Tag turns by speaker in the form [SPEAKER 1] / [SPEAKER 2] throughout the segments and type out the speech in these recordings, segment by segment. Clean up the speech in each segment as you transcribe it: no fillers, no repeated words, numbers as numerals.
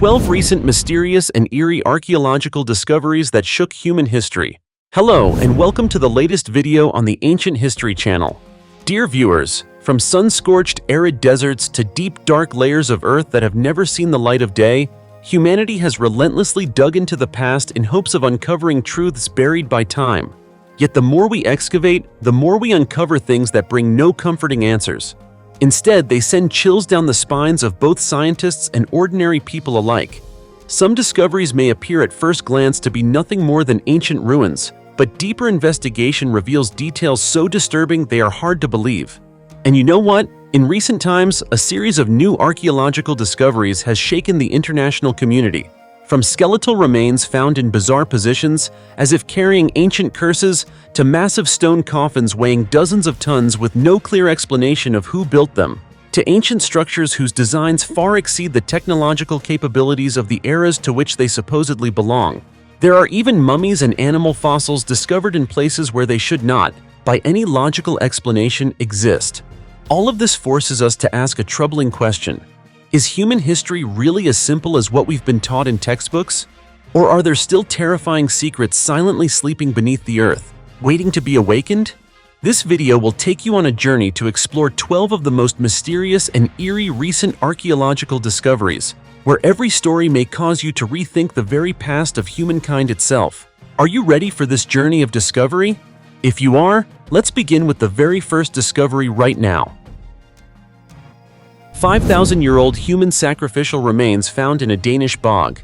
[SPEAKER 1] 12 recent mysterious and eerie archaeological discoveries that shook human history. Hello, and welcome to the latest video on the Ancient History channel. Dear viewers, from sun-scorched arid deserts to deep dark layers of earth that have never seen the light of day, humanity has relentlessly dug into the past in hopes of uncovering truths buried by time. Yet the more we excavate, the more we uncover things that bring no comforting answers. Instead, they send chills down the spines of both scientists and ordinary people alike. Some discoveries may appear at first glance to be nothing more than ancient ruins, but deeper investigation reveals details so disturbing they are hard to believe. And you know what? In recent times, a series of new archaeological discoveries has shaken the international community. From skeletal remains found in bizarre positions, as if carrying ancient curses, to massive stone coffins weighing dozens of tons with no clear explanation of who built them, to ancient structures whose designs far exceed the technological capabilities of the eras to which they supposedly belong. There are even mummies and animal fossils discovered in places where they should not, by any logical explanation, exist. All of this forces us to ask a troubling question. Is human history really as simple as what we've been taught in textbooks? Or are there still terrifying secrets silently sleeping beneath the earth, waiting to be awakened? This video will take you on a journey to explore 12 of the most mysterious and eerie recent archaeological discoveries, where every story may cause you to rethink the very past of humankind itself. Are you ready for this journey of discovery? If you are, let's begin with the very first discovery right now. 5,000-year-old human sacrificial remains found in a Danish bog.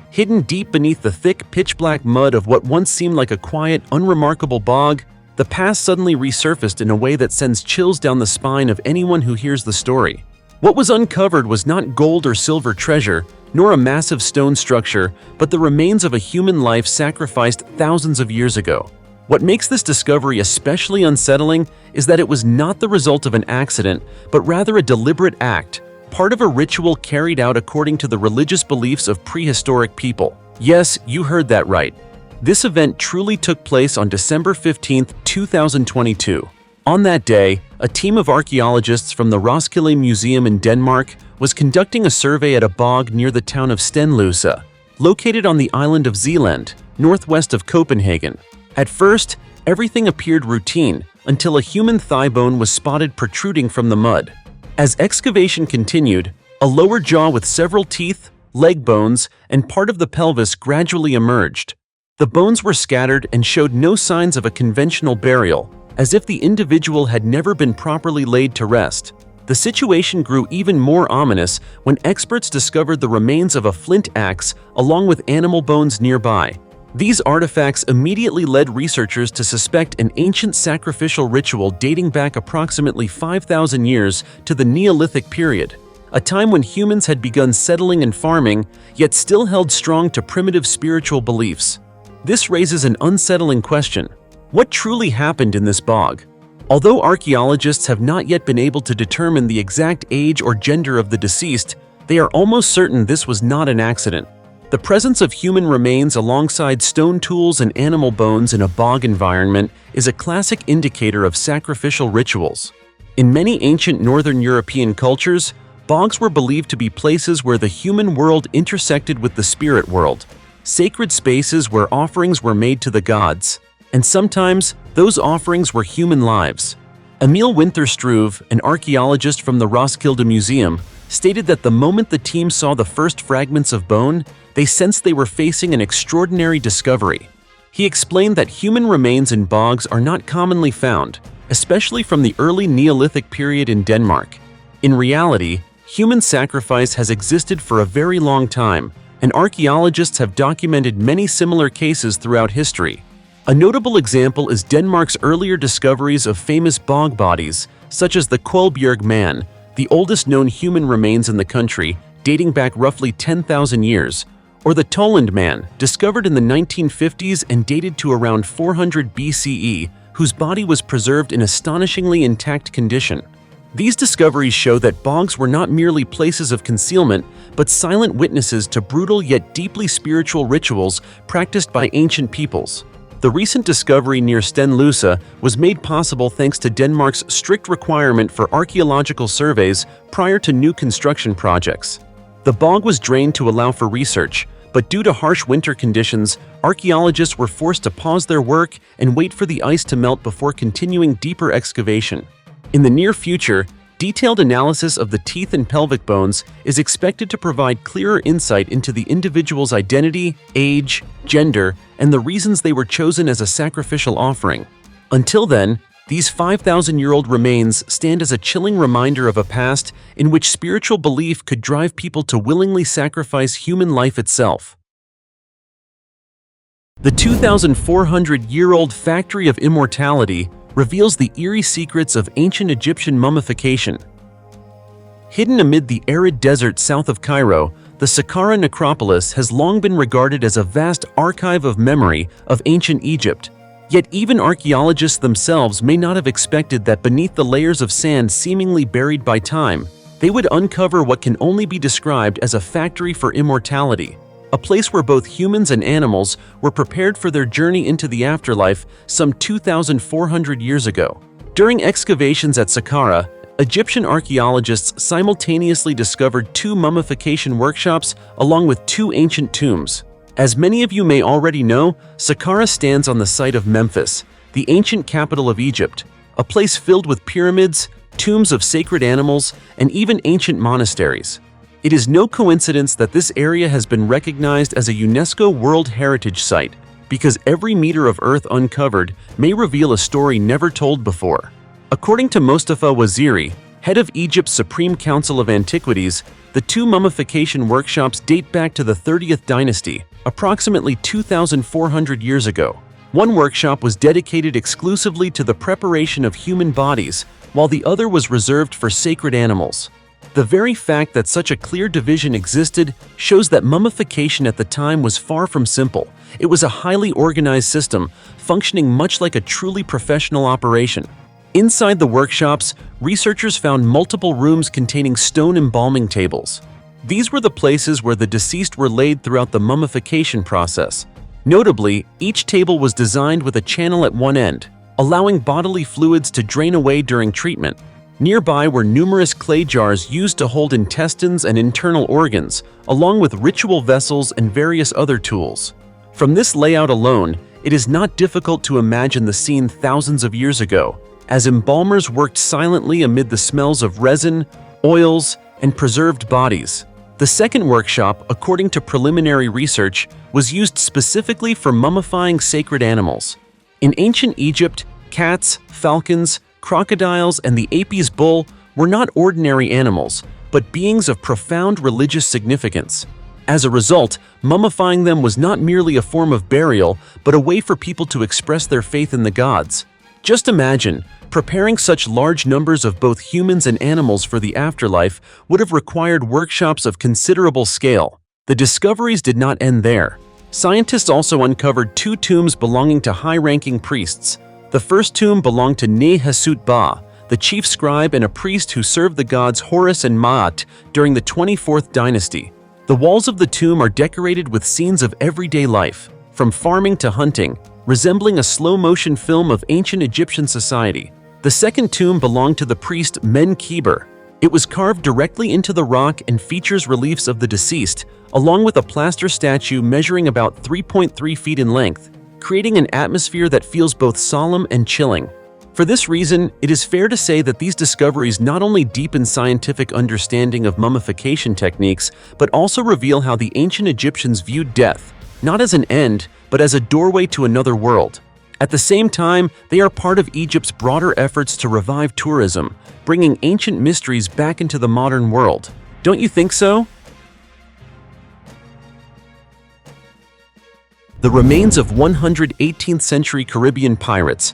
[SPEAKER 1] Hidden deep beneath the thick, pitch-black mud of what once seemed like a quiet, unremarkable bog, the past suddenly resurfaced in a way that sends chills down the spine of anyone who hears the story. What was uncovered was not gold or silver treasure, nor a massive stone structure, but the remains of a human life sacrificed thousands of years ago. What makes this discovery especially unsettling is that it was not the result of an accident, but rather a deliberate act, part of a ritual carried out according to the religious beliefs of prehistoric people. Yes, you heard that right. This event truly took place on December 15, 2022. On that day, a team of archaeologists from the Roskilde Museum in Denmark was conducting a survey at a bog near the town of Stenløse, located on the island of Zealand, northwest of Copenhagen. At first, everything appeared routine until a human thigh bone was spotted protruding from the mud. As excavation continued, a lower jaw with several teeth, leg bones, and part of the pelvis gradually emerged. The bones were scattered and showed no signs of a conventional burial, as if the individual had never been properly laid to rest. The situation grew even more ominous when experts discovered the remains of a flint axe along with animal bones nearby. These artifacts immediately led researchers to suspect an ancient sacrificial ritual dating back approximately 5,000 years to the Neolithic period, a time when humans had begun settling and farming, yet still held strong to primitive spiritual beliefs. This raises an unsettling question. What truly happened in this bog? Although archaeologists have not yet been able to determine the exact age or gender of the deceased, they are almost certain this was not an accident. The presence of human remains alongside stone tools and animal bones in a bog environment is a classic indicator of sacrificial rituals. In many ancient northern European cultures, bogs were believed to be places where the human world intersected with the spirit world, sacred spaces where offerings were made to the gods, and sometimes those offerings were human lives. Emil Winterstruve, an archaeologist from the Roskilde Museum, stated that the moment the team saw the first fragments of bone, they sensed they were facing an extraordinary discovery. He explained that human remains in bogs are not commonly found, especially from the early Neolithic period in Denmark. In reality, human sacrifice has existed for a very long time, and archaeologists have documented many similar cases throughout history. A notable example is Denmark's earlier discoveries of famous bog bodies, such as the Kolbjerg man, the oldest known human remains in the country, dating back roughly 10,000 years, or the Toland man, discovered in the 1950s and dated to around 400 BCE, whose body was preserved in astonishingly intact condition. These discoveries show that bogs were not merely places of concealment, but silent witnesses to brutal yet deeply spiritual rituals practiced by ancient peoples. The recent discovery near Stenløse was made possible thanks to Denmark's strict requirement for archaeological surveys prior to new construction projects. The bog was drained to allow for research, but due to harsh winter conditions, archaeologists were forced to pause their work and wait for the ice to melt before continuing deeper excavation. In the near future, detailed analysis of the teeth and pelvic bones is expected to provide clearer insight into the individual's identity, age, gender, and the reasons they were chosen as a sacrificial offering. Until then, these 5,000-year-old remains stand as a chilling reminder of a past in which spiritual belief could drive people to willingly sacrifice human life itself. The 2,400-year-old Factory of Immortality reveals the eerie secrets of ancient Egyptian mummification. Hidden amid the arid desert south of Cairo, the Saqqara necropolis has long been regarded as a vast archive of memory of ancient Egypt. Yet even archaeologists themselves may not have expected that beneath the layers of sand seemingly buried by time, they would uncover what can only be described as a factory for immortality, a place where both humans and animals were prepared for their journey into the afterlife some 2,400 years ago. During excavations at Saqqara, Egyptian archaeologists simultaneously discovered 2 mummification workshops along with 2 ancient tombs. As many of you may already know, Saqqara stands on the site of Memphis, the ancient capital of Egypt, a place filled with pyramids, tombs of sacred animals, and even ancient monasteries. It is no coincidence that this area has been recognized as a UNESCO World Heritage Site, because every meter of earth uncovered may reveal a story never told before. According to Mostafa Waziri, head of Egypt's Supreme Council of Antiquities, the 2 mummification workshops date back to the 30th dynasty, approximately 2,400 years ago. One workshop was dedicated exclusively to the preparation of human bodies, while the other was reserved for sacred animals. The very fact that such a clear division existed shows that mummification at the time was far from simple. It was a highly organized system, functioning much like a truly professional operation. Inside the workshops, researchers found multiple rooms containing stone embalming tables. These were the places where the deceased were laid throughout the mummification process. Notably, each table was designed with a channel at one end, allowing bodily fluids to drain away during treatment. Nearby were numerous clay jars used to hold intestines and internal organs, along with ritual vessels and various other tools. From this layout alone, it is not difficult to imagine the scene thousands of years ago, as embalmers worked silently amid the smells of resin, oils, and preserved bodies. The second workshop, according to preliminary research, was used specifically for mummifying sacred animals. In ancient Egypt, cats, falcons, crocodiles, and the Apis bull were not ordinary animals, but beings of profound religious significance. As a result, mummifying them was not merely a form of burial, but a way for people to express their faith in the gods. Just imagine, preparing such large numbers of both humans and animals for the afterlife would have required workshops of considerable scale. The discoveries did not end there. Scientists also uncovered 2 tombs belonging to high-ranking priests. The first tomb belonged to Ne-Hassut-Ba, the chief scribe and a priest who served the gods Horus and Ma'at during the 24th dynasty. The walls of the tomb are decorated with scenes of everyday life, from farming to hunting, resembling a slow-motion film of ancient Egyptian society. The second tomb belonged to the priest Men-Kheper. It was carved directly into the rock and features reliefs of the deceased, along with a plaster statue measuring about 3.3 feet in length, creating an atmosphere that feels both solemn and chilling. For this reason, it is fair to say that these discoveries not only deepen scientific understanding of mummification techniques, but also reveal how the ancient Egyptians viewed death, not as an end, but as a doorway to another world. At the same time, they are part of Egypt's broader efforts to revive tourism, bringing ancient mysteries back into the modern world. Don't you think so? The remains of 100 18th-century Caribbean pirates.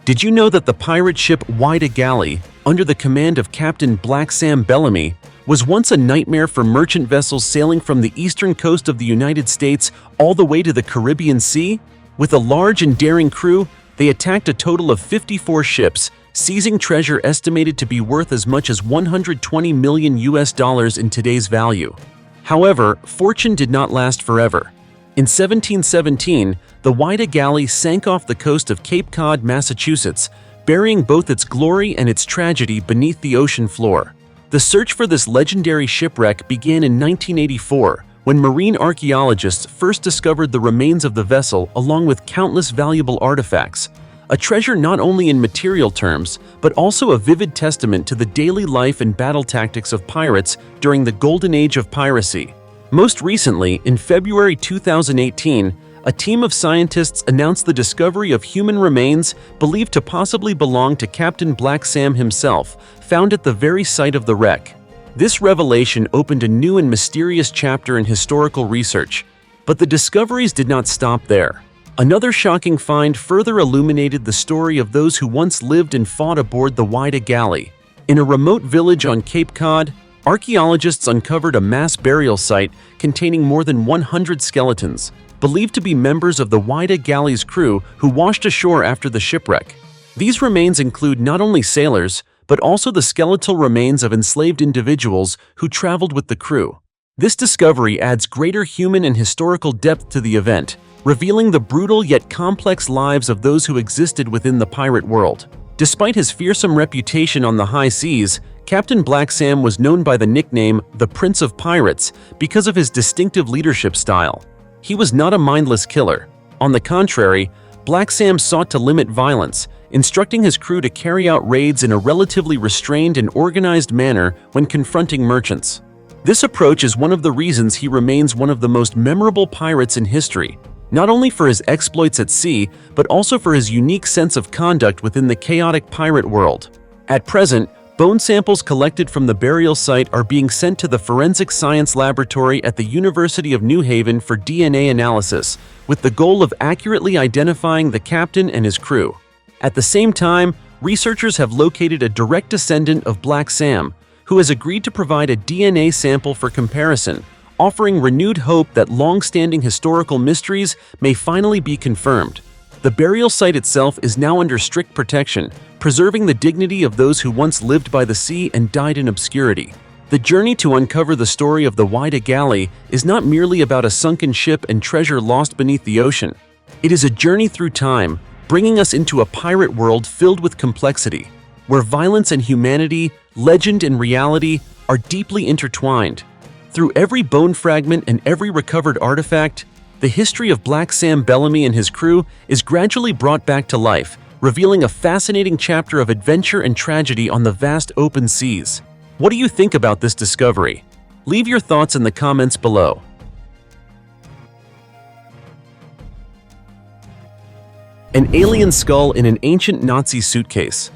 [SPEAKER 1] Did you know that the pirate ship Whydah Galley, under the command of Captain Black Sam Bellamy, was once a nightmare for merchant vessels sailing from the eastern coast of the United States all the way to the Caribbean Sea? With a large and daring crew, they attacked a total of 54 ships, seizing treasure estimated to be worth as much as $120 million in today's value. However, fortune did not last forever. In 1717, the Whydah Galley sank off the coast of Cape Cod, Massachusetts, burying both its glory and its tragedy beneath the ocean floor. The search for this legendary shipwreck began in 1984, when marine archaeologists first discovered the remains of the vessel along with countless valuable artifacts, a treasure not only in material terms, but also a vivid testament to the daily life and battle tactics of pirates during the golden age of piracy. Most recently, in February 2018, a team of scientists announced the discovery of human remains believed to possibly belong to Captain Black Sam himself, found at the very site of the wreck. This revelation opened a new and mysterious chapter in historical research, but the discoveries did not stop there. Another shocking find further illuminated the story of those who once lived and fought aboard the Whydah galley. In a remote village on Cape Cod, archaeologists uncovered a mass burial site containing more than 100 skeletons, believed to be members of the Whydah galley's crew who washed ashore after the shipwreck. These remains include not only sailors, but also the skeletal remains of enslaved individuals who traveled with the crew. This discovery adds greater human and historical depth to the event, revealing the brutal yet complex lives of those who existed within the pirate world. Despite his fearsome reputation on the high seas, Captain Black Sam was known by the nickname the Prince of Pirates because of his distinctive leadership style. He was not a mindless killer. On the contrary, Black Sam sought to limit violence, instructing his crew to carry out raids in a relatively restrained and organized manner when confronting merchants. This approach is one of the reasons he remains one of the most memorable pirates in history, not only for his exploits at sea, but also for his unique sense of conduct within the chaotic pirate world. At present, bone samples collected from the burial site are being sent to the Forensic Science Laboratory at the University of New Haven for DNA analysis, with the goal of accurately identifying the captain and his crew. At the same time, researchers have located a direct descendant of Black Sam, who has agreed to provide a DNA sample for comparison, offering renewed hope that long-standing historical mysteries may finally be confirmed. The burial site itself is now under strict protection, preserving the dignity of those who once lived by the sea and died in obscurity. The journey to uncover the story of the Whydah galley is not merely about a sunken ship and treasure lost beneath the ocean. It is a journey through time, bringing us into a pirate world filled with complexity, where violence and humanity, legend and reality are deeply intertwined. Through every bone fragment and every recovered artifact, the history of Black Sam Bellamy and his crew is gradually brought back to life, revealing a fascinating chapter of adventure and tragedy on the vast open seas. What do you think about this discovery? Leave your thoughts in the comments below. An alien skull in an ancient Nazi suitcase.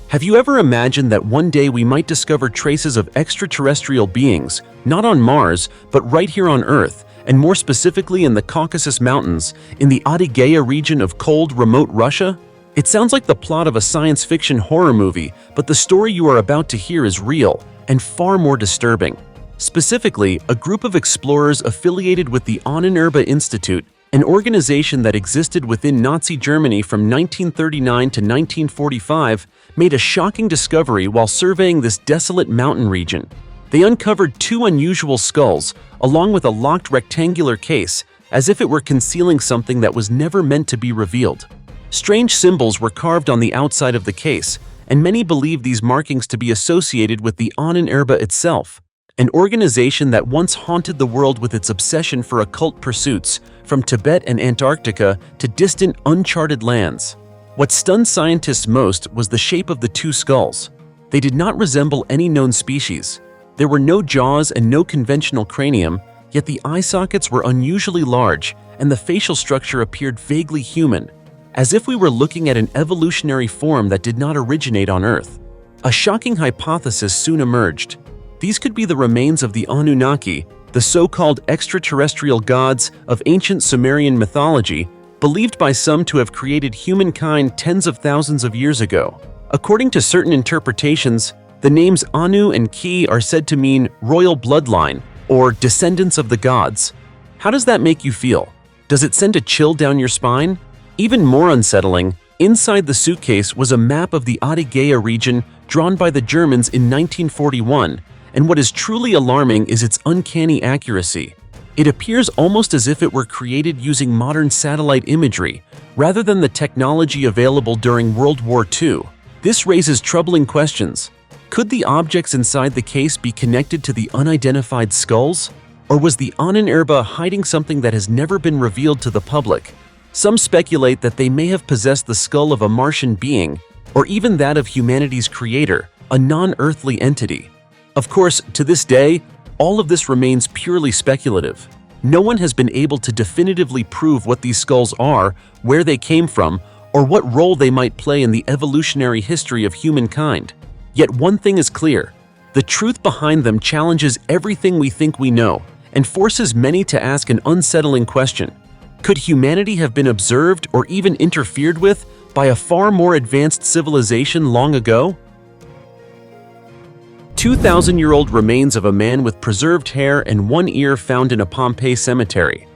[SPEAKER 1] Have you ever imagined that one day we might discover traces of extraterrestrial beings, not on Mars, but right here on Earth, and more specifically in the Caucasus Mountains, in the Adygea region of cold, remote Russia? It sounds like the plot of a science fiction horror movie, but the story you are about to hear is real and far more disturbing. Specifically, a group of explorers affiliated with the Ahnenerbe Institute, an organization that existed within Nazi Germany from 1939 to 1945, made a shocking discovery while surveying this desolate mountain region. They uncovered two unusual skulls, along with a locked rectangular case, as if it were concealing something that was never meant to be revealed. Strange symbols were carved on the outside of the case, and many believe these markings to be associated with the Ahnenerbe itself, an organization that once haunted the world with its obsession for occult pursuits, from Tibet and Antarctica to distant, uncharted lands. What stunned scientists most was the shape of the two skulls. They did not resemble any known species. There were no jaws and no conventional cranium, yet the eye sockets were unusually large, and the facial structure appeared vaguely human, as if we were looking at an evolutionary form that did not originate on Earth. A shocking hypothesis soon emerged. These could be the remains of the Anunnaki, the so-called extraterrestrial gods of ancient Sumerian mythology, believed by some to have created humankind tens of thousands of years ago. According to certain interpretations, the names Anu and Ki are said to mean royal bloodline or descendants of the gods. How does that make you feel? Does it send a chill down your spine? Even more unsettling, inside the suitcase was a map of the Adygea region drawn by the Germans in 1941, and what is truly alarming is its uncanny accuracy. It appears almost as if it were created using modern satellite imagery, rather than the technology available during World War II. This raises troubling questions. Could the objects inside the case be connected to the unidentified skulls? Or was the Ahnenerbe hiding something that has never been revealed to the public? Some speculate that they may have possessed the skull of a Martian being, or even that of humanity's creator, a non-earthly entity. Of course, to this day, all of this remains purely speculative. No one has been able to definitively prove what these skulls are, where they came from, or what role they might play in the evolutionary history of humankind. Yet one thing is clear: the truth behind them challenges everything we think we know and forces many to ask an unsettling question. Could humanity have been observed or even interfered with by a far more advanced civilization long ago? 2,000-year-old remains of a man with preserved hair and one ear found in a Pompeii cemetery.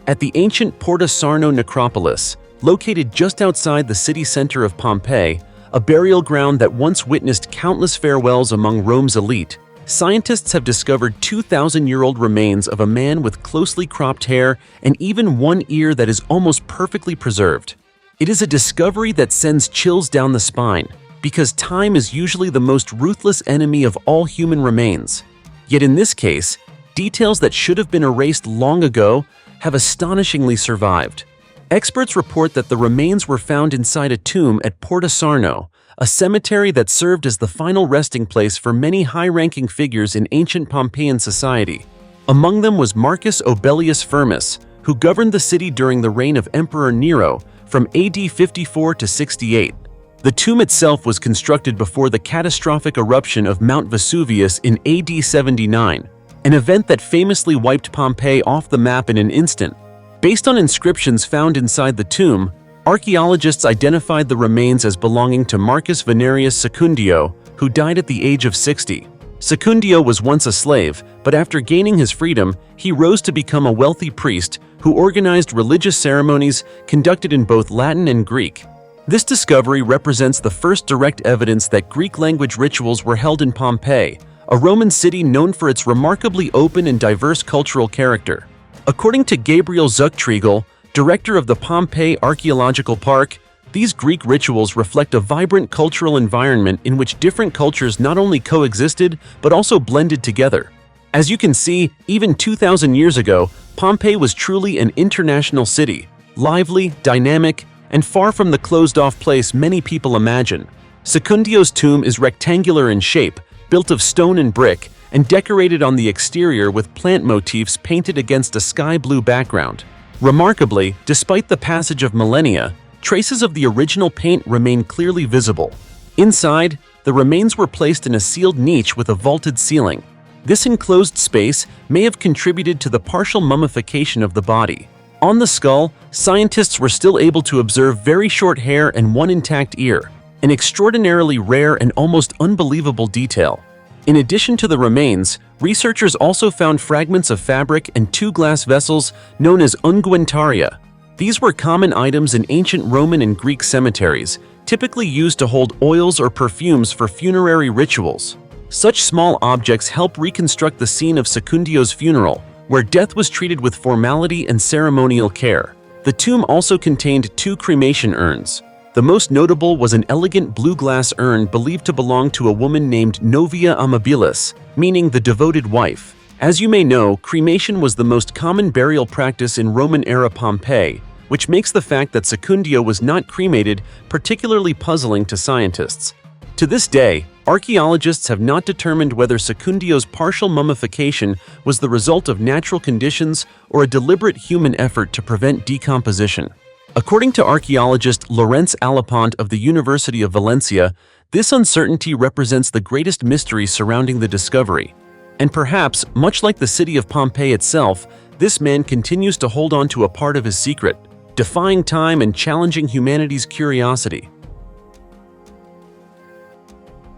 [SPEAKER 1] At the ancient Porta Sarno necropolis, located just outside the city center of Pompeii, a burial ground that once witnessed countless farewells among Rome's elite, scientists have discovered 2,000-year-old remains of a man with closely cropped hair and even one ear that is almost perfectly preserved. It is a discovery that sends chills down the spine, because time is usually the most ruthless enemy of all human remains. Yet in this case, details that should have been erased long ago have astonishingly survived. Experts report that the remains were found inside a tomb at Porta Sarno, a cemetery that served as the final resting place for many high-ranking figures in ancient Pompeian society. Among them was Marcus Aurelius Firmus, who governed the city during the reign of Emperor Nero from AD 54 to 68. The tomb itself was constructed before the catastrophic eruption of Mount Vesuvius in AD 79, an event that famously wiped Pompeii off the map in an instant. Based on inscriptions found inside the tomb, archaeologists identified the remains as belonging to Marcus Venerius Secundio, who died at the age of 60. Secundio was once a slave, but after gaining his freedom, he rose to become a wealthy priest who organized religious ceremonies conducted in both Latin and Greek. This discovery represents the first direct evidence that Greek-language rituals were held in Pompeii, a Roman city known for its remarkably open and diverse cultural character. According to Gabriel Zuchtriegel, director of the Pompeii Archaeological Park, these Greek rituals reflect a vibrant cultural environment in which different cultures not only coexisted but also blended together. As you can see, even 2,000 years ago, Pompeii was truly an international city, lively, dynamic, and far from the closed-off place many people imagine. Secundio's tomb is rectangular in shape, built of stone and brick, and decorated on the exterior with plant motifs painted against a sky-blue background. Remarkably, despite the passage of millennia, traces of the original paint remain clearly visible. Inside, the remains were placed in a sealed niche with a vaulted ceiling. This enclosed space may have contributed to the partial mummification of the body. On the skull, scientists were still able to observe very short hair and one intact ear, an extraordinarily rare and almost unbelievable detail. In addition to the remains, researchers also found fragments of fabric and two glass vessels known as unguentaria. These were common items in ancient Roman and Greek cemeteries, typically used to hold oils or perfumes for funerary rituals. Such small objects help reconstruct the scene of Secundio's funeral, where death was treated with formality and ceremonial care. The tomb also contained two cremation urns. The most notable was an elegant blue glass urn believed to belong to a woman named Novia Amabilis, meaning the devoted wife. As you may know, cremation was the most common burial practice in Roman-era Pompeii, which makes the fact that Secundio was not cremated particularly puzzling to scientists. To this day, archaeologists have not determined whether Secundio's partial mummification was the result of natural conditions or a deliberate human effort to prevent decomposition. According to archaeologist Laurence Alapont of the University of Valencia, this uncertainty represents the greatest mystery surrounding the discovery. And perhaps, much like the city of Pompeii itself, this man continues to hold on to a part of his secret, defying time and challenging humanity's curiosity.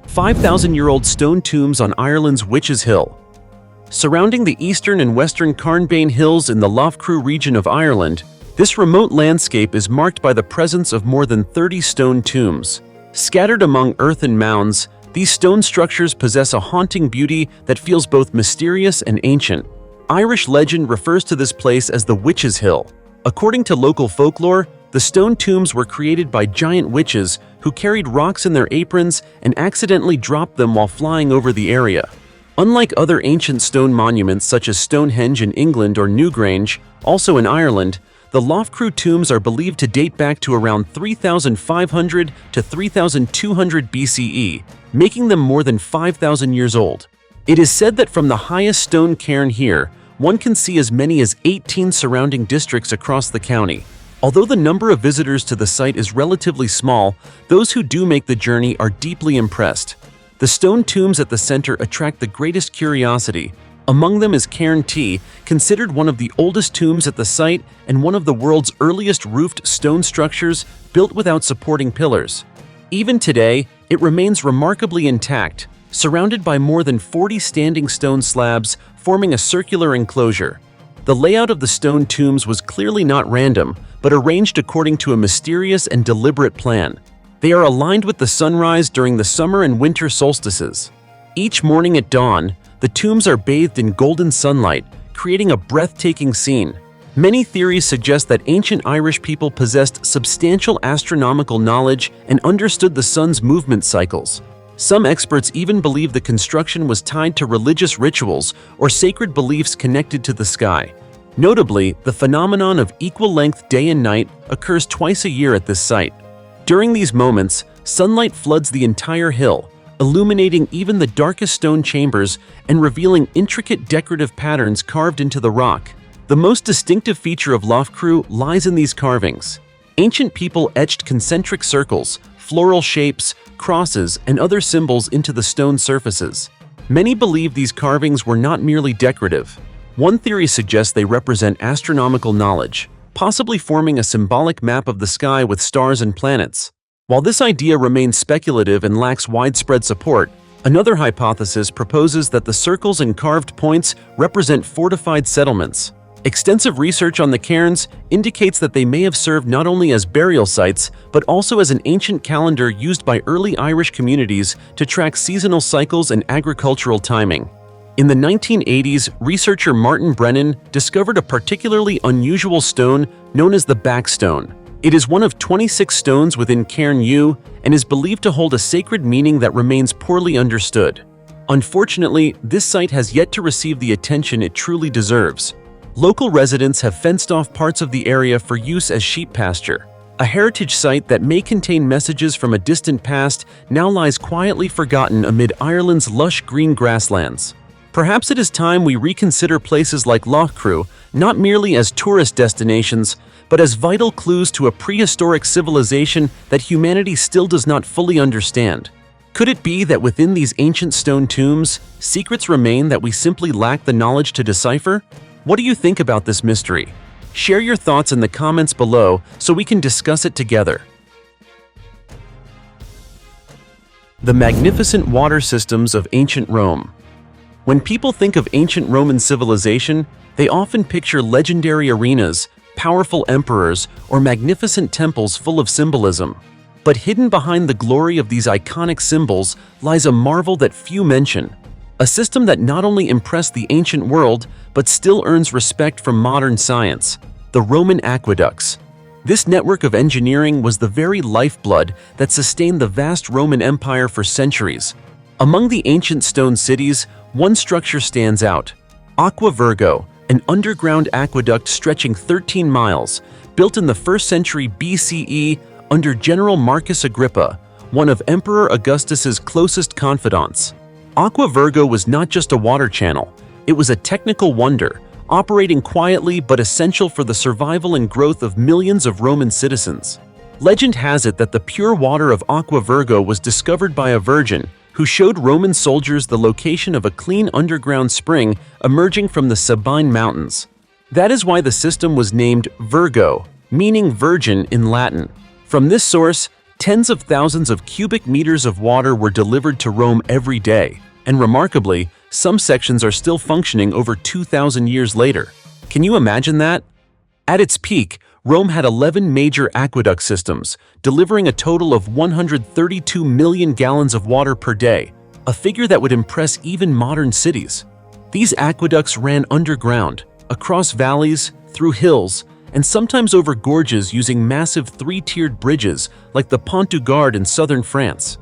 [SPEAKER 1] 5,000-year-old stone tombs on Ireland's Witches' Hill. Surrounding the eastern and western Carnbane Hills in the Loughcrew region of Ireland, this remote landscape is marked by the presence of more than 30 stone tombs. Scattered among earthen mounds, these stone structures possess a haunting beauty that feels both mysterious and ancient. Irish legend refers to this place as the Witches' Hill. According to local folklore, the stone tombs were created by giant witches who who carried rocks in their aprons and accidentally dropped them while flying over the area. Unlike other ancient stone monuments such as Stonehenge in England or Newgrange, also in Ireland, the Loughcrew tombs are believed to date back to around 3,500 to 3,200 BCE, making them more than 5,000 years old. It is said that from the highest stone cairn here, one can see as many as 18 surrounding districts across the county. Although the number of visitors to the site is relatively small, those who do make the journey are deeply impressed. The stone tombs at the center attract the greatest curiosity. Among them is Cairn T, considered one of the oldest tombs at the site and one of the world's earliest roofed stone structures built without supporting pillars. Even today, it remains remarkably intact, surrounded by more than 40 standing stone slabs forming a circular enclosure. The layout of the stone tombs was clearly not random, but arranged according to a mysterious and deliberate plan. They are aligned with the sunrise during the summer and winter solstices. Each morning at dawn, the tombs are bathed in golden sunlight, creating a breathtaking scene. Many theories suggest that ancient Irish people possessed substantial astronomical knowledge and understood the sun's movement cycles. Some experts even believe the construction was tied to religious rituals or sacred beliefs connected to the sky. Notably, the phenomenon of equal-length day and night occurs twice a year at this site. During these moments, sunlight floods the entire hill, illuminating even the darkest stone chambers and revealing intricate decorative patterns carved into the rock. The most distinctive feature of Loughcrew lies in these carvings. Ancient people etched concentric circles, floral shapes, crosses, and other symbols into the stone surfaces. Many believe these carvings were not merely decorative. One theory suggests they represent astronomical knowledge, possibly forming a symbolic map of the sky with stars and planets. While this idea remains speculative and lacks widespread support, another hypothesis proposes that the circles and carved points represent fortified settlements. Extensive research on the cairns indicates that they may have served not only as burial sites, but also as an ancient calendar used by early Irish communities to track seasonal cycles and agricultural timing. In the 1980s, researcher Martin Brennan discovered a particularly unusual stone known as the Backstone. It is one of 26 stones within Cairn U and is believed to hold a sacred meaning that remains poorly understood. Unfortunately, this site has yet to receive the attention it truly deserves. Local residents have fenced off parts of the area for use as sheep pasture. A heritage site that may contain messages from a distant past now lies quietly forgotten amid Ireland's lush green grasslands. Perhaps it is time we reconsider places like Loughcrew not merely as tourist destinations, but as vital clues to a prehistoric civilization that humanity still does not fully understand. Could it be that within these ancient stone tombs, secrets remain that we simply lack the knowledge to decipher? What do you think about this mystery? Share your thoughts in the comments below so we can discuss it together. The magnificent water systems of ancient Rome. When people think of ancient Roman civilization, they often picture legendary arenas, powerful emperors, or magnificent temples full of symbolism. But hidden behind the glory of these iconic symbols lies a marvel that few mention. A system that not only impressed the ancient world, but still earns respect from modern science: the Roman aqueducts. This network of engineering was the very lifeblood that sustained the vast Roman Empire for centuries. Among the ancient stone cities, one structure stands out: Aqua Virgo, an underground aqueduct stretching 13 miles, built in the 1st century BCE under General Marcus Agrippa, one of Emperor Augustus's closest confidants. Aqua Virgo was not just a water channel, it was a technical wonder, operating quietly but essential for the survival and growth of millions of Roman citizens. Legend has it that the pure water of Aqua Virgo was discovered by a virgin who showed Roman soldiers the location of a clean underground spring emerging from the Sabine Mountains. That is why the system was named Virgo, meaning virgin in Latin. From this source, tens of thousands of cubic meters of water were delivered to Rome every day, and remarkably, some sections are still functioning over 2,000 years later. Can you imagine that? At its peak, Rome had 11 major aqueduct systems, delivering a total of 132 million gallons of water per day, a figure that would impress even modern cities. These aqueducts ran underground, across valleys, through hills, and sometimes over gorges using massive three-tiered bridges like the Pont du Gard in southern France.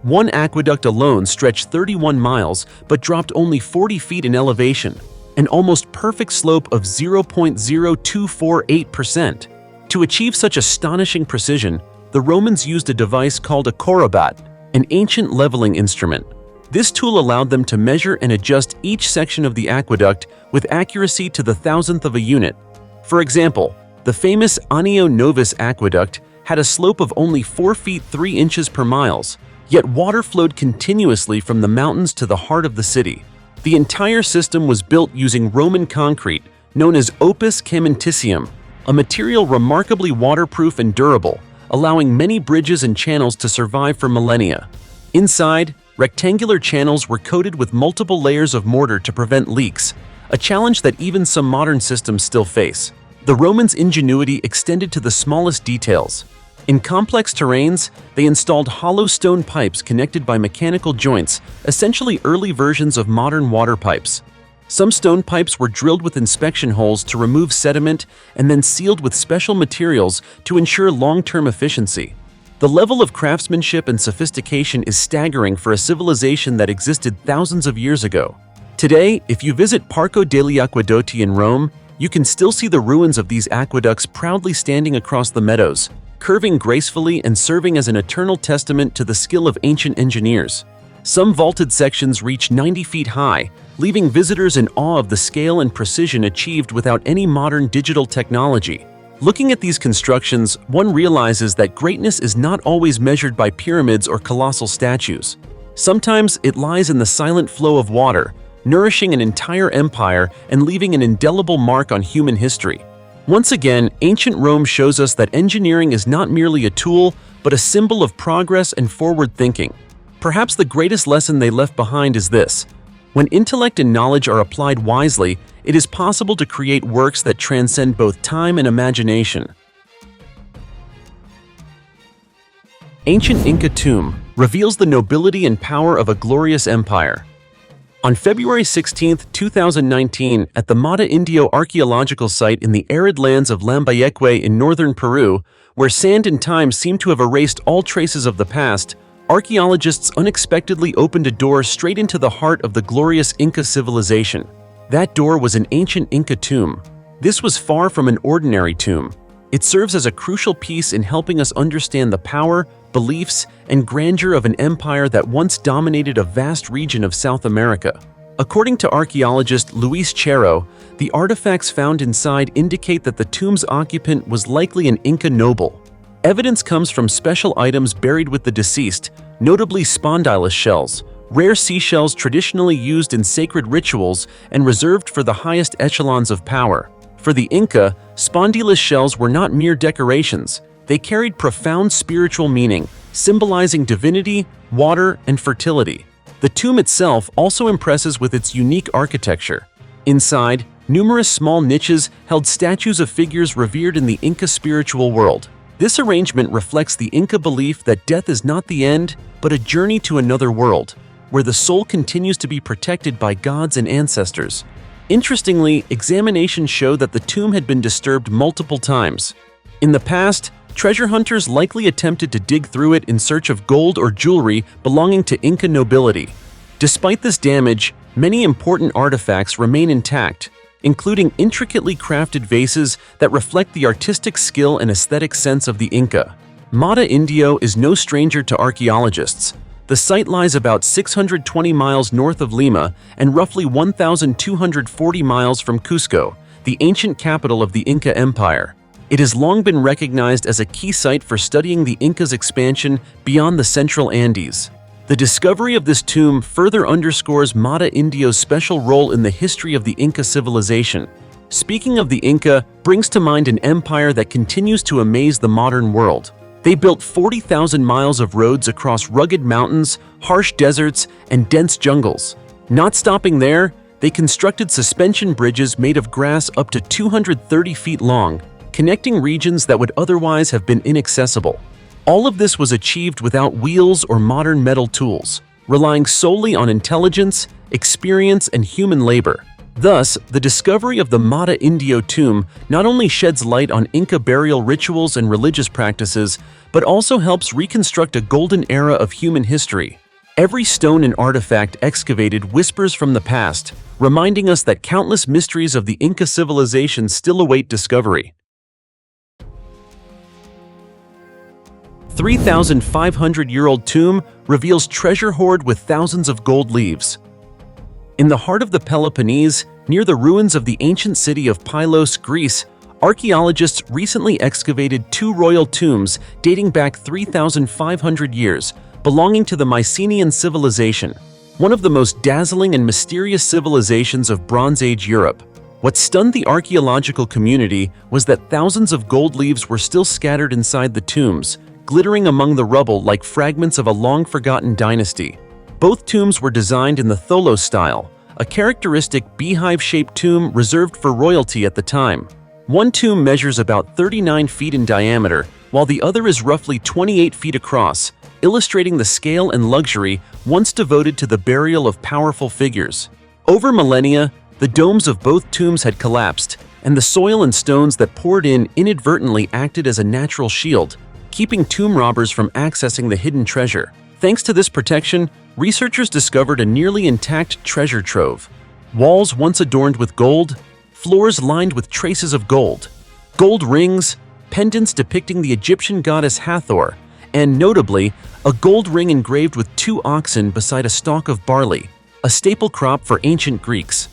[SPEAKER 1] One aqueduct alone stretched 31 miles but dropped only 40 feet in elevation, an almost perfect slope of 0.0248%. To achieve such astonishing precision, the Romans used a device called a corabat, an ancient leveling instrument. This tool allowed them to measure and adjust each section of the aqueduct with accuracy to the thousandth of a unit. For example, the famous Anio Novus aqueduct had a slope of only 4 feet 3 inches per mile, yet water flowed continuously from the mountains to the heart of the city. The entire system was built using Roman concrete, known as opus caementicium, a material remarkably waterproof and durable, allowing many bridges and channels to survive for millennia. Inside, rectangular channels were coated with multiple layers of mortar to prevent leaks, a challenge that even some modern systems still face. The Romans' ingenuity extended to the smallest details. In complex terrains, they installed hollow stone pipes connected by mechanical joints, essentially early versions of modern water pipes. Some stone pipes were drilled with inspection holes to remove sediment and then sealed with special materials to ensure long-term efficiency. The level of craftsmanship and sophistication is staggering for a civilization that existed thousands of years ago. Today, if you visit Parco degli Acquedotti in Rome, you can still see the ruins of these aqueducts proudly standing across the meadows, curving gracefully and serving as an eternal testament to the skill of ancient engineers. Some vaulted sections reach 90 feet high, leaving visitors in awe of the scale and precision achieved without any modern digital technology. Looking at these constructions, one realizes that greatness is not always measured by pyramids or colossal statues. Sometimes it lies in the silent flow of water, nourishing an entire empire and leaving an indelible mark on human history. Once again, ancient Rome shows us that engineering is not merely a tool, but a symbol of progress and forward thinking. Perhaps the greatest lesson they left behind is this: when intellect and knowledge are applied wisely, it is possible to create works that transcend both time and imagination. Ancient Inca tomb reveals the nobility and power of a glorious empire. On February 16, 2019, at the Mata Indio archaeological site in the arid lands of Lambayeque in northern Peru, where sand and time seem to have erased all traces of the past, archaeologists unexpectedly opened a door straight into the heart of the glorious Inca civilization. That door was an ancient Inca tomb. This was far from an ordinary tomb. It serves as a crucial piece in helping us understand the power, beliefs, and grandeur of an empire that once dominated a vast region of South America. According to archaeologist Luis Chero, the artifacts found inside indicate that the tomb's occupant was likely an Inca noble. Evidence comes from special items buried with the deceased, notably spondylus shells, rare seashells traditionally used in sacred rituals and reserved for the highest echelons of power. For the Inca, spondylus shells were not mere decorations. They carried profound spiritual meaning, symbolizing divinity, water, and fertility. The tomb itself also impresses with its unique architecture. Inside, numerous small niches held statues of figures revered in the Inca spiritual world. This arrangement reflects the Inca belief that death is not the end, but a journey to another world, where the soul continues to be protected by gods and ancestors. Interestingly, examinations show that the tomb had been disturbed multiple times. In the past, treasure hunters likely attempted to dig through it in search of gold or jewelry belonging to Inca nobility. Despite this damage, many important artifacts remain intact, including intricately crafted vases that reflect the artistic skill and aesthetic sense of the Inca. Mata Indio is no stranger to archaeologists. The site lies about 620 miles north of Lima and roughly 1,240 miles from Cusco, the ancient capital of the Inca Empire. It has long been recognized as a key site for studying the Incas' expansion beyond the central Andes. The discovery of this tomb further underscores Mata Indio's special role in the history of the Inca civilization. Speaking of the Inca brings to mind an empire that continues to amaze the modern world. They built 40,000 miles of roads across rugged mountains, harsh deserts, and dense jungles. Not stopping there, they constructed suspension bridges made of grass up to 230 feet long, connecting regions that would otherwise have been inaccessible. All of this was achieved without wheels or modern metal tools, relying solely on intelligence, experience, and human labor. Thus, the discovery of the Mata Indio tomb not only sheds light on Inca burial rituals and religious practices, but also helps reconstruct a golden era of human history. Every stone and artifact excavated whispers from the past, reminding us that countless mysteries of the Inca civilization still await discovery. 3,500-year-old tomb reveals treasure hoard with thousands of gold leaves. In the heart of the Peloponnese, near the ruins of the ancient city of Pylos, Greece, archaeologists recently excavated two royal tombs dating back 3,500 years, belonging to the Mycenaean civilization, one of the most dazzling and mysterious civilizations of Bronze Age Europe. What stunned the archaeological community was that thousands of gold leaves were still scattered inside the tombs, glittering among the rubble like fragments of a long-forgotten dynasty. Both tombs were designed in the tholos style, a characteristic beehive-shaped tomb reserved for royalty at the time. One tomb measures about 39 feet in diameter, while the other is roughly 28 feet across, illustrating the scale and luxury once devoted to the burial of powerful figures. Over millennia, the domes of both tombs had collapsed, and the soil and stones that poured in inadvertently acted as a natural shield, keeping tomb robbers from accessing the hidden treasure. Thanks to this protection, researchers discovered a nearly intact treasure trove. Walls once adorned with gold, floors lined with traces of gold, gold rings, pendants depicting the Egyptian goddess Hathor, and notably, a gold ring engraved with two oxen beside a stalk of barley, a staple crop for ancient Greeks.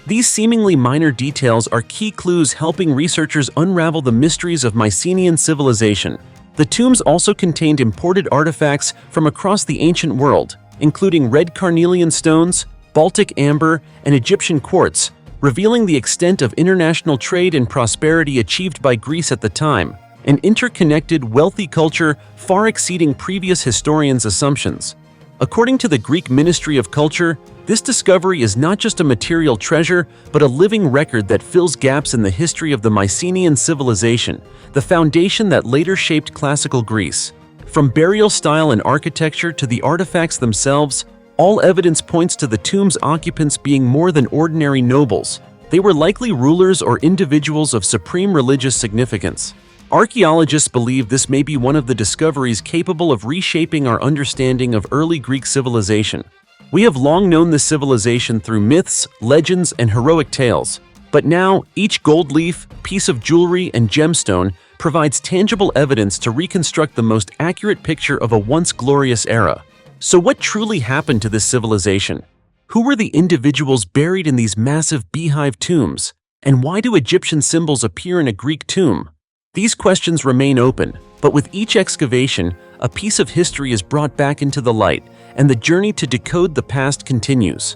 [SPEAKER 1] These seemingly minor details are key clues helping researchers unravel the mysteries of Mycenaean civilization. The tombs also contained imported artifacts from across the ancient world, including red carnelian stones, Baltic amber, and Egyptian quartz, revealing the extent of international trade and prosperity achieved by Greece at the time, an interconnected, wealthy culture far exceeding previous historians' assumptions. According to the Greek Ministry of Culture, this discovery is not just a material treasure, but a living record that fills gaps in the history of the Mycenaean civilization, the foundation that later shaped classical Greece. From burial style and architecture to the artifacts themselves, all evidence points to the tomb's occupants being more than ordinary nobles. They were likely rulers or individuals of supreme religious significance. Archaeologists believe this may be one of the discoveries capable of reshaping our understanding of early Greek civilization. We have long known this civilization through myths, legends, and heroic tales, but now each gold leaf, piece of jewelry, and gemstone provides tangible evidence to reconstruct the most accurate picture of a once glorious era. So what truly happened to this civilization? Who were the individuals buried in these massive beehive tombs? And why do Egyptian symbols appear in a Greek tomb? These questions remain open, but with each excavation, a piece of history is brought back into the light, and the journey to decode the past continues.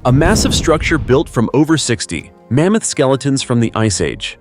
[SPEAKER 1] A massive structure built from over 60 mammoth skeletons from the Ice Age.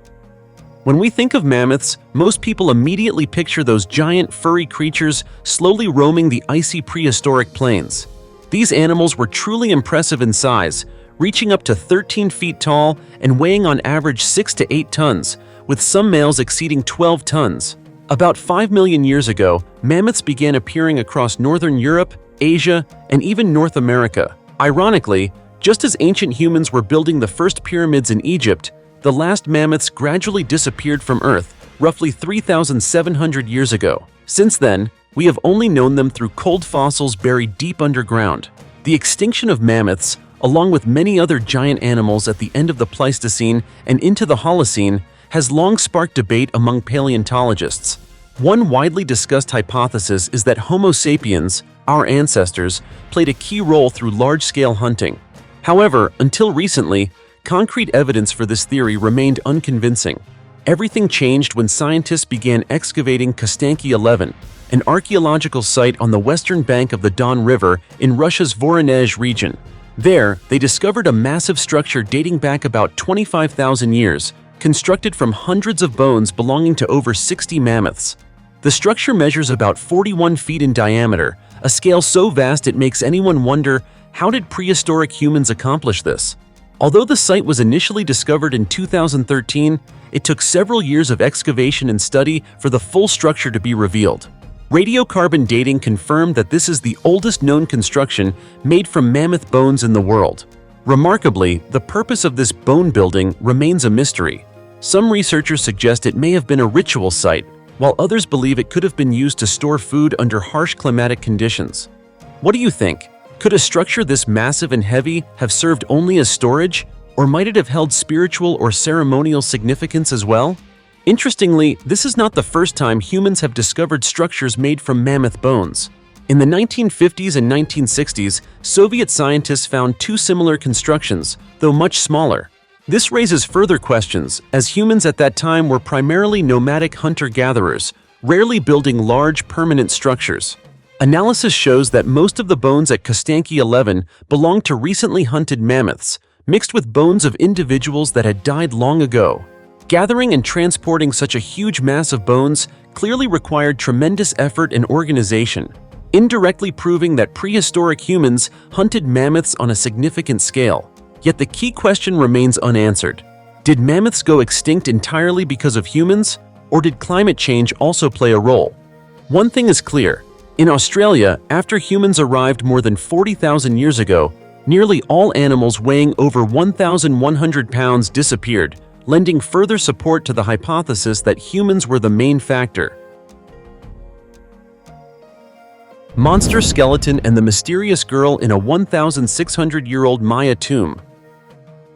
[SPEAKER 1] When we think of mammoths, most people immediately picture those giant furry creatures slowly roaming the icy prehistoric plains. These animals were truly impressive in size, reaching up to 13 feet tall and weighing on average 6 to 8 tons, with some males exceeding 12 tons. About 5 million years ago, mammoths began appearing across northern Europe, Asia, and even North America. Ironically, just as ancient humans were building the first pyramids in Egypt, the last mammoths gradually disappeared from Earth roughly 3,700 years ago. Since then, we have only known them through cold fossils buried deep underground. The extinction of mammoths, along with many other giant animals at the end of the Pleistocene and into the Holocene, has long sparked debate among paleontologists. One widely discussed hypothesis is that Homo sapiens, our ancestors, played a key role through large-scale hunting. However, until recently, concrete evidence for this theory remained unconvincing. Everything changed when scientists began excavating Kostanki 11, an archaeological site on the western bank of the Don River in Russia's Voronezh region. There, they discovered a massive structure dating back about 25,000 years, constructed from hundreds of bones belonging to over 60 mammoths. The structure measures about 41 feet in diameter, a scale so vast it makes anyone wonder, how did prehistoric humans accomplish this? Although the site was initially discovered in 2013, it took several years of excavation and study for the full structure to be revealed. Radiocarbon dating confirmed that this is the oldest known construction made from mammoth bones in the world. Remarkably, the purpose of this bone building remains a mystery. Some researchers suggest it may have been a ritual site, while others believe it could have been used to store food under harsh climatic conditions. What do you think? Could a structure this massive and heavy have served only as storage, or might it have held spiritual or ceremonial significance as well? Interestingly, this is not the first time humans have discovered structures made from mammoth bones. In the 1950s and 1960s, Soviet scientists found two similar constructions, though much smaller. This raises further questions, as humans at that time were primarily nomadic hunter-gatherers, rarely building large, permanent structures. Analysis shows that most of the bones at Kostanki 11 belonged to recently hunted mammoths, mixed with bones of individuals that had died long ago. Gathering and transporting such a huge mass of bones clearly required tremendous effort and organization, indirectly proving that prehistoric humans hunted mammoths on a significant scale. Yet the key question remains unanswered. Did mammoths go extinct entirely because of humans, or did climate change also play a role? One thing is clear. In Australia, after humans arrived more than 40,000 years ago, nearly all animals weighing over 1,100 pounds disappeared, lending further support to the hypothesis that humans were the main factor. Monster skeleton and the mysterious girl in a 1,600-year-old Maya tomb.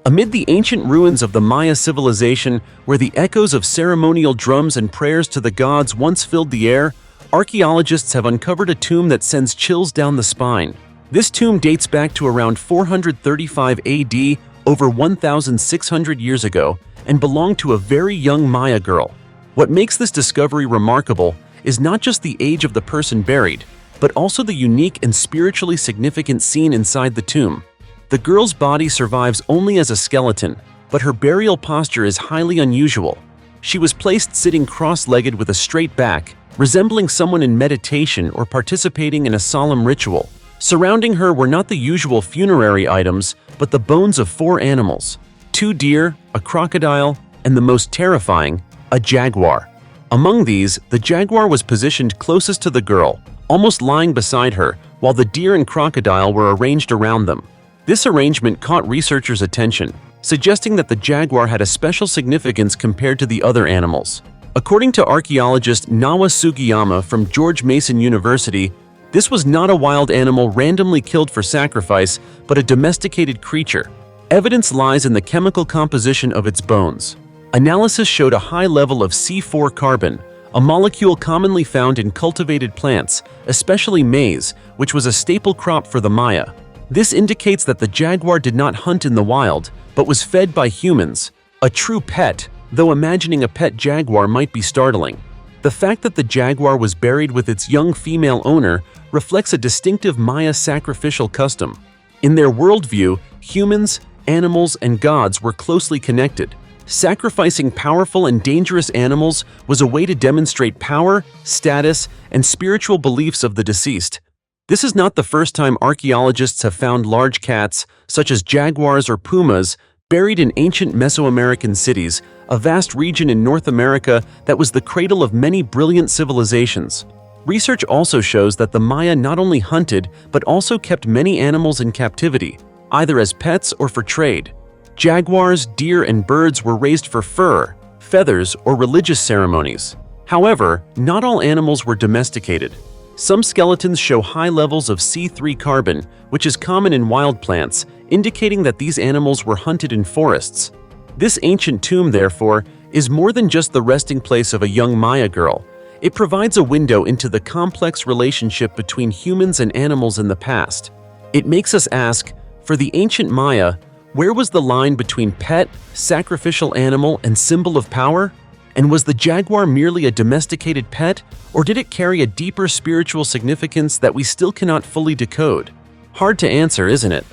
[SPEAKER 1] Amid the ancient ruins of the Maya civilization, where the echoes of ceremonial drums and prayers to the gods once filled the air, archaeologists have uncovered a tomb that sends chills down the spine. This tomb dates back to around 435 AD, over 1,600 years ago, and belonged to a very young Maya girl. What makes this discovery remarkable is not just the age of the person buried, but also the unique and spiritually significant scene inside the tomb. The girl's body survives only as a skeleton, but her burial posture is highly unusual. She was placed sitting cross-legged with a straight back, resembling someone in meditation or participating in a solemn ritual. Surrounding her were not the usual funerary items, but the bones of 4 animals: 2 deer, a crocodile, and the most terrifying, a jaguar. Among these, the jaguar was positioned closest to the girl, almost lying beside her, while the deer and crocodile were arranged around them. This arrangement caught researchers' attention, suggesting that the jaguar had a special significance compared to the other animals. According to archaeologist Nawa Sugiyama from George Mason University, this was not a wild animal randomly killed for sacrifice, but a domesticated creature. Evidence lies in the chemical composition of its bones. Analysis showed a high level of C4 carbon, a molecule commonly found in cultivated plants, especially maize, which was a staple crop for the Maya. This indicates that the jaguar did not hunt in the wild, but was fed by humans, a true pet, though imagining a pet jaguar might be startling. The fact that the jaguar was buried with its young female owner reflects a distinctive Maya sacrificial custom. In their worldview, humans, animals, and gods were closely connected. Sacrificing powerful and dangerous animals was a way to demonstrate power, status, and spiritual beliefs of the deceased. This is not the first time archaeologists have found large cats, such as jaguars or pumas, buried in ancient Mesoamerican cities, a vast region in North America that was the cradle of many brilliant civilizations. Research also shows that the Maya not only hunted, but also kept many animals in captivity, either as pets or for trade. Jaguars, deer, and birds were raised for fur, feathers, or religious ceremonies. However, not all animals were domesticated. Some skeletons show high levels of C3 carbon, which is common in wild plants, indicating that these animals were hunted in forests. This ancient tomb, therefore, is more than just the resting place of a young Maya girl. It provides a window into the complex relationship between humans and animals in the past. It makes us ask, for the ancient Maya, where was the line between pet, sacrificial animal, and symbol of power? And was the jaguar merely a domesticated pet, or did it carry a deeper spiritual significance that we still cannot fully decode? Hard to answer, isn't it?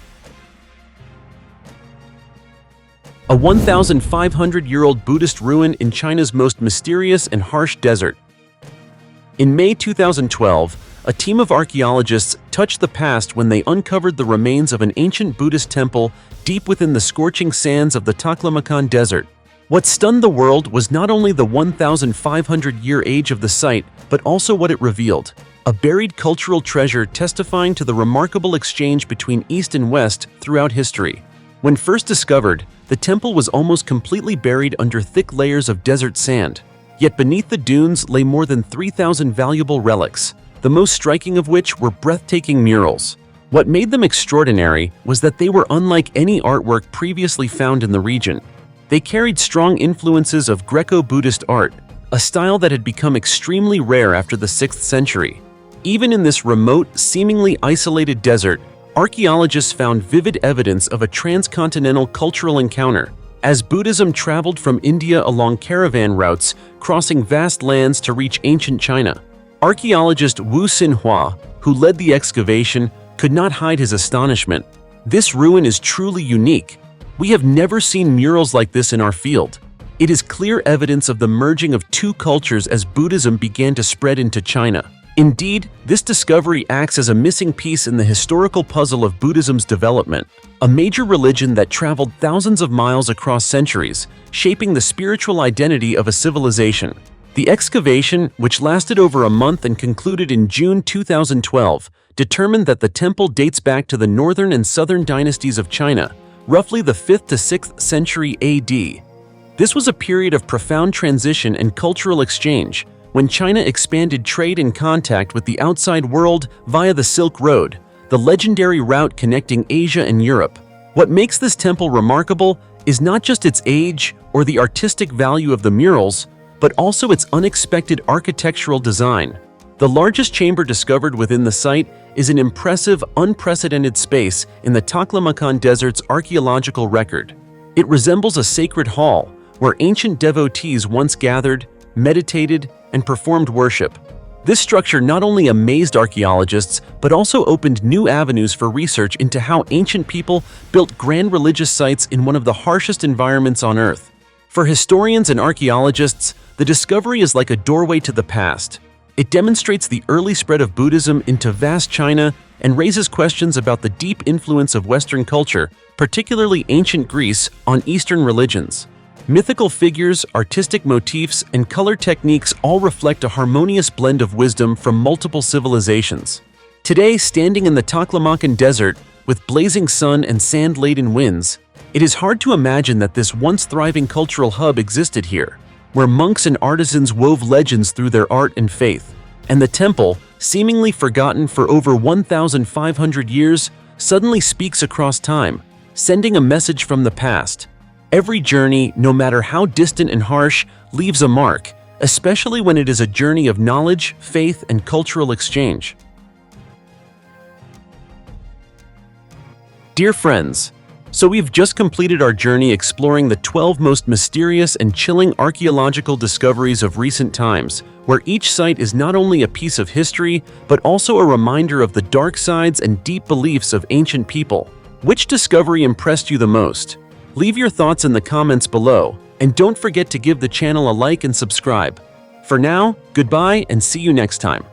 [SPEAKER 1] A 1,500-year-old Buddhist ruin in China's most mysterious and harsh desert. In May 2012, a team of archaeologists touched the past when they uncovered the remains of an ancient Buddhist temple deep within the scorching sands of the Taklamakan Desert. What stunned the world was not only the 1,500-year age of the site, but also what it revealed: a buried cultural treasure testifying to the remarkable exchange between East and West throughout history. When first discovered, the temple was almost completely buried under thick layers of desert sand. Yet beneath the dunes lay more than 3,000 valuable relics, the most striking of which were breathtaking murals. What made them extraordinary was that they were unlike any artwork previously found in the region. They carried strong influences of Greco-Buddhist art, a style that had become extremely rare after the 6th century. Even in this remote, seemingly isolated desert, archaeologists found vivid evidence of a transcontinental cultural encounter, as Buddhism traveled from India along caravan routes, crossing vast lands to reach ancient China. Archaeologist Wu Xinhua, who led the excavation, could not hide his astonishment. "This ruin is truly unique. We have never seen murals like this in our field." It is clear evidence of the merging of two cultures as Buddhism began to spread into China. Indeed, this discovery acts as a missing piece in the historical puzzle of Buddhism's development, a major religion that traveled thousands of miles across centuries, shaping the spiritual identity of a civilization. The excavation, which lasted over a month and concluded in June 2012, determined that the temple dates back to the northern and southern dynasties of China, roughly the 5th to 6th century AD. This was a period of profound transition and cultural exchange, when China expanded trade and contact with the outside world via the Silk Road, the legendary route connecting Asia and Europe. What makes this temple remarkable is not just its age or the artistic value of the murals, but also its unexpected architectural design. The largest chamber discovered within the site is an impressive, unprecedented space in the Taklamakan Desert's archaeological record. It resembles a sacred hall where ancient devotees once gathered, meditated, and performed worship. This structure not only amazed archaeologists, but also opened new avenues for research into how ancient people built grand religious sites in one of the harshest environments on Earth. For historians and archaeologists, the discovery is like a doorway to the past. It demonstrates the early spread of Buddhism into vast China and raises questions about the deep influence of Western culture, particularly ancient Greece, on Eastern religions. Mythical figures, artistic motifs, and color techniques all reflect a harmonious blend of wisdom from multiple civilizations. Today, standing in the Taklamakan Desert, with blazing sun and sand-laden winds, it is hard to imagine that this once thriving cultural hub existed here, where monks and artisans wove legends through their art and faith. And the temple, seemingly forgotten for over 1,500 years, suddenly speaks across time, sending a message from the past. Every journey, no matter how distant and harsh, leaves a mark, especially when it is a journey of knowledge, faith, and cultural exchange. Dear friends, so we've just completed our journey exploring the 12 most mysterious and chilling archaeological discoveries of recent times, where each site is not only a piece of history, but also a reminder of the dark sides and deep beliefs of ancient people. Which discovery impressed you the most? Leave your thoughts in the comments below, and don't forget to give the channel a like and subscribe. For now, goodbye and see you next time.